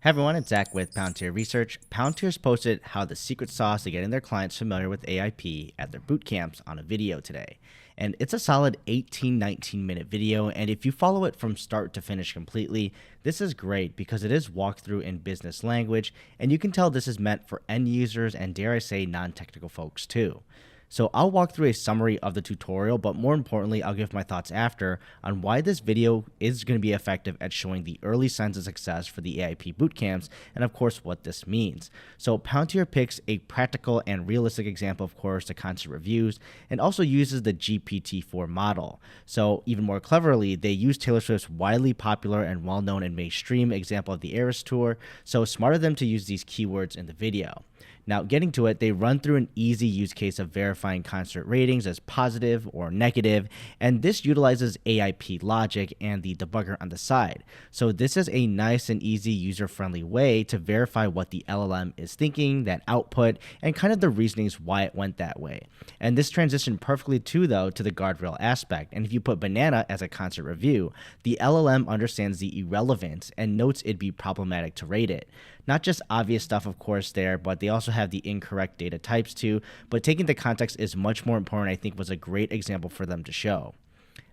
Hey everyone, it's Zach with Palantir Research. Palantir's posted how the secret sauce to getting their clients familiar with AIP at their bootcamps on a video today. And it's a solid 18-19 minute video, and if you follow it from start to finish completely, this is great because it is walkthrough in business language, and you can tell this is meant for end users and, dare I say, non-technical folks too. So I'll walk through a summary of the tutorial, but more importantly, I'll give my thoughts after on why this video is going to be effective at showing the early signs of success for the AIP bootcamps, and of course what this means. So Palantir picks a practical and realistic example, of course, to concept reviews, and also uses the GPT-4 model. So even more cleverly, they use Taylor Swift's widely popular and well-known and mainstream example of the Eras Tour, so smart of them to use these keywords in the video. Now, getting to it, they run through an easy use case of verifying concert ratings as positive or negative, and this utilizes AIP logic and the debugger on the side. So this is a nice and easy user-friendly way to verify what the LLM is thinking, that output, and kind of the reasonings why it went that way. And this transitioned perfectly too, though, to the guardrail aspect. And if you put banana as a concert review, the LLM understands the irrelevance and notes it'd be problematic to rate it. Not just obvious stuff, of course, there, but they also have the incorrect data types too. But taking the context is much more important, I think was a great example for them to show.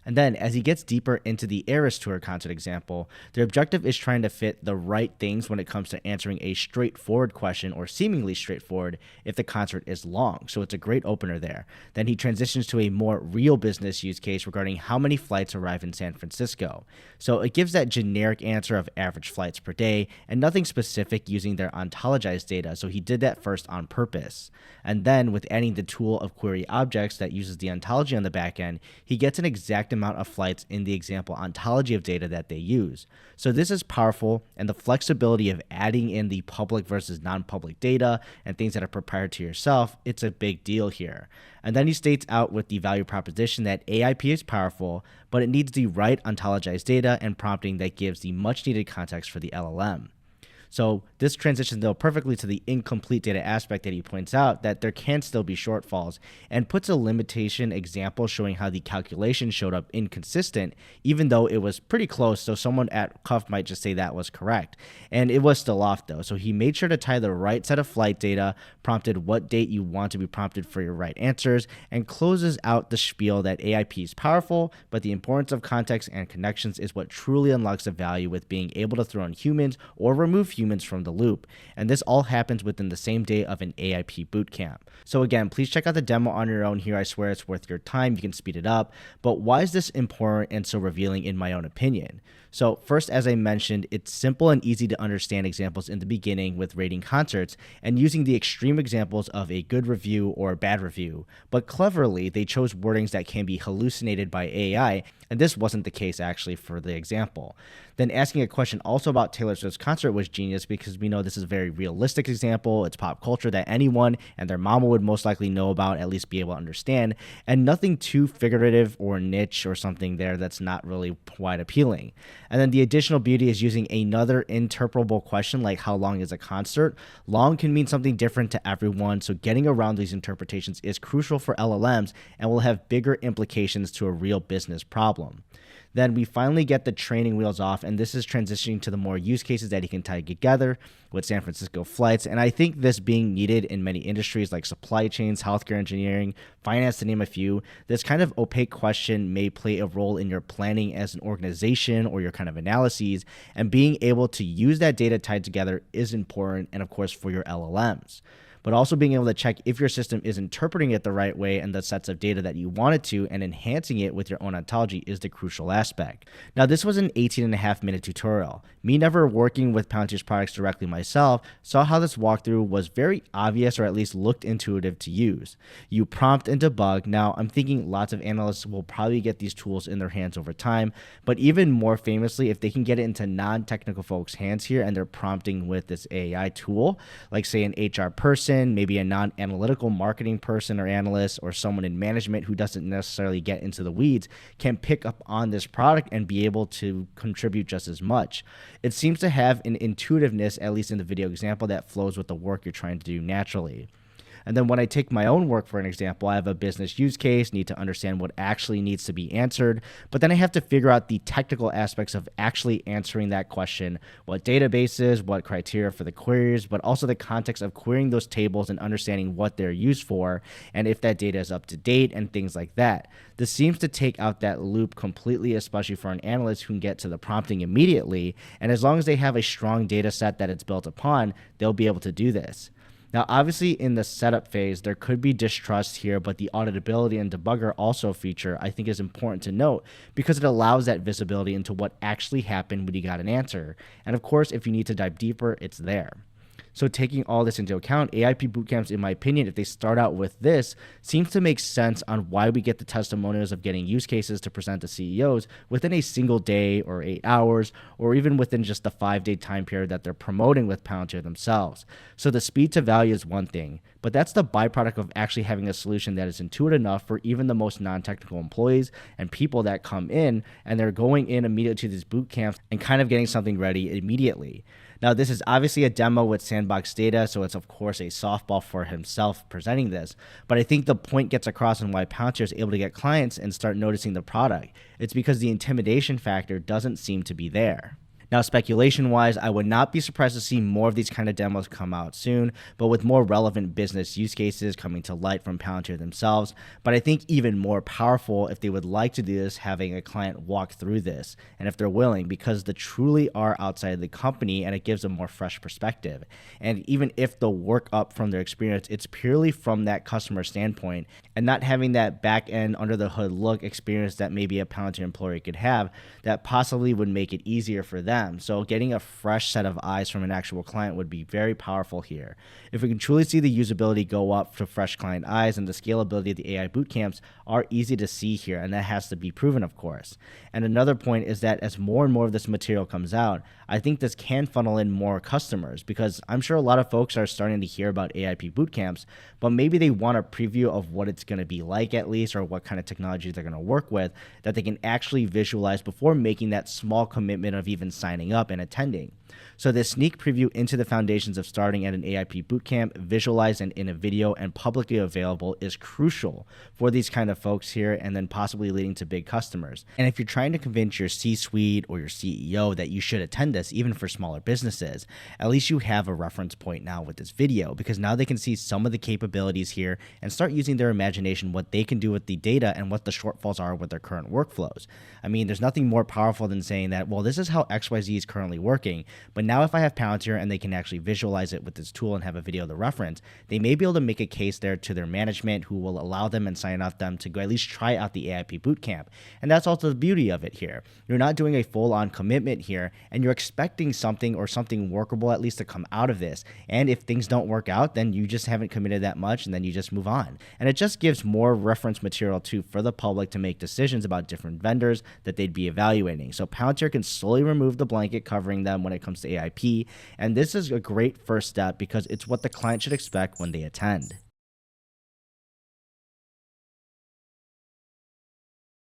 And then, as he gets deeper into the Eras Tour concert example, their objective is trying to fit the right things when it comes to answering a straightforward question, or seemingly straightforward, if the concert is long. So it's a great opener there. Then he transitions to a more real business use case regarding how many flights arrive in San Francisco. So it gives that generic answer of average flights per day, and nothing specific using their ontologized data, so he did that first on purpose. And then, with adding the tool of query objects that uses the ontology on the back end, he gets an exact amount of flights in the example ontology of data that they use. So this is powerful, and the flexibility of adding in the public versus non-public data and things that are proprietary to yourself, it's a big deal here. And then he states out with the value proposition that AIP is powerful, but it needs the right ontologized data and prompting that gives the much needed context for the LLM. So this transitions though perfectly to the incomplete data aspect that he points out that there can still be shortfalls, and puts a limitation example showing how the calculation showed up inconsistent even though it was pretty close, so someone at Cuff might just say that was correct. And it was still off though, so he made sure to tie the right set of flight data, prompted what date you want to be prompted for your right answers, and closes out the spiel that AIP is powerful, but the importance of context and connections is what truly unlocks the value with being able to throw in humans or remove humans from the loop. And this all happens within the same day of an AIP bootcamp. So again, please check out the demo on your own here. I swear it's worth your time. You can speed it up. But why is this important and so revealing in my own opinion? So first, as I mentioned, it's simple and easy to understand examples in the beginning with rating concerts and using the extreme examples of a good review or a bad review. But cleverly, they chose wordings that can be hallucinated by AI, and this wasn't the case actually for the example. Then asking a question also about Taylor Swift's concert was genius because we know this is a very realistic example. It's pop culture that anyone and their mama would most likely know about, at least be able to understand, and nothing too figurative or niche or something there that's not really quite appealing. And then the additional beauty is using another interpretable question like how long is a concert? Long can mean something different to everyone, so getting around these interpretations is crucial for LLMs and will have bigger implications to a real business problem. Then we finally get the training wheels off, and this is transitioning to the more use cases that he can tie together with San Francisco flights. And I think this being needed in many industries like supply chains, healthcare engineering, finance, to name a few. This kind of opaque question may play a role in your planning as an organization or your kind of analyses, and being able to use that data tied together is important, and of course for your LLMs. But also being able to check if your system is interpreting it the right way and the sets of data that you want it to, and enhancing it with your own ontology is the crucial aspect. Now, this was an 18.5-minute tutorial. Me never working with Palantir's products directly myself saw how this walkthrough was very obvious, or at least looked intuitive to use. You prompt and debug. Now, I'm thinking lots of analysts will probably get these tools in their hands over time, but even more famously, if they can get it into non-technical folks' hands here and they're prompting with this AI tool, like say an HR person, maybe a non-analytical marketing person or analyst, or someone in management who doesn't necessarily get into the weeds, can pick up on this product and be able to contribute just as much. It seems to have an intuitiveness, at least in the video example, that flows with the work you're trying to do naturally. And then when I take my own work, for an example, I have a business use case, need to understand what actually needs to be answered, but then I have to figure out the technical aspects of actually answering that question, what databases, what criteria for the queries, but also the context of querying those tables and understanding what they're used for, and if that data is up to date and things like that. This seems to take out that loop completely, especially for an analyst who can get to the prompting immediately, and as long as they have a strong data set that it's built upon, they'll be able to do this. Now, obviously, in the setup phase, there could be distrust here, but the auditability and debugger also feature I think is important to note because it allows that visibility into what actually happened when you got an answer. And of course, if you need to dive deeper, it's there. So taking all this into account, AIP Bootcamps, in my opinion, if they start out with this, seems to make sense on why we get the testimonials of getting use cases to present to CEOs within a single day or 8 hours, or even within just the 5-day time period that they're promoting with Palantir themselves. So the speed to value is one thing, but that's the byproduct of actually having a solution that is intuitive enough for even the most non-technical employees and people that come in, and they're going in immediately to these boot camps and kind of getting something ready immediately. Now, this is obviously a demo with sandbox data, so it's of course a softball for himself presenting this, but I think the point gets across on why Palantir is able to get clients and start noticing the product. It's because the intimidation factor doesn't seem to be there. Now, speculation-wise, I would not be surprised to see more of these kind of demos come out soon, but with more relevant business use cases coming to light from Palantir themselves. But I think even more powerful if they would like to do this, having a client walk through this, and if they're willing, because they truly are outside of the company and it gives a more fresh perspective. And even if the work up from their experience, it's purely from that customer standpoint and not having that back end under the hood look experience that maybe a Palantir employee could have, that possibly would make it easier for them. So getting a fresh set of eyes from an actual client would be very powerful here. If we can truly see the usability go up to fresh client eyes, and the scalability of the AI bootcamps are easy to see here, and that has to be proven, of course. And another point is that as more and more of this material comes out, I think this can funnel in more customers, because I'm sure a lot of folks are starting to hear about AIP bootcamps, but maybe they want a preview of what it's going to be like at least, or what kind of technology they're going to work with that they can actually visualize before making that small commitment of even signing up and attending. So this sneak preview into the foundations of starting at an AIP bootcamp, visualized and in a video and publicly available, is crucial for these kind of folks here, and then possibly leading to big customers. And if you're trying to convince your C-suite or your CEO that you should attend this, even for smaller businesses, at least you have a reference point now with this video, because now they can see some of the capabilities here and start using their imagination, what they can do with the data and what the shortfalls are with their current workflows. I mean, there's nothing more powerful than saying that, well, this is how XYZ is currently working, but now if I have Palantir and they can actually visualize it with this tool and have a video to reference, they may be able to make a case there to their management, who will allow them and sign off them to go at least try out the AIP bootcamp. And that's also the beauty of it here. You're not doing a full-on commitment here, and you're expecting something or something workable at least to come out of this. And if things don't work out, then you just haven't committed that much, and then you just move on. And it just gives more reference material too for the public to make decisions about different vendors that they'd be evaluating. So Palantir can slowly remove the blanket covering them when it comes to AIP, and this is a great first step because it's what the client should expect when they attend.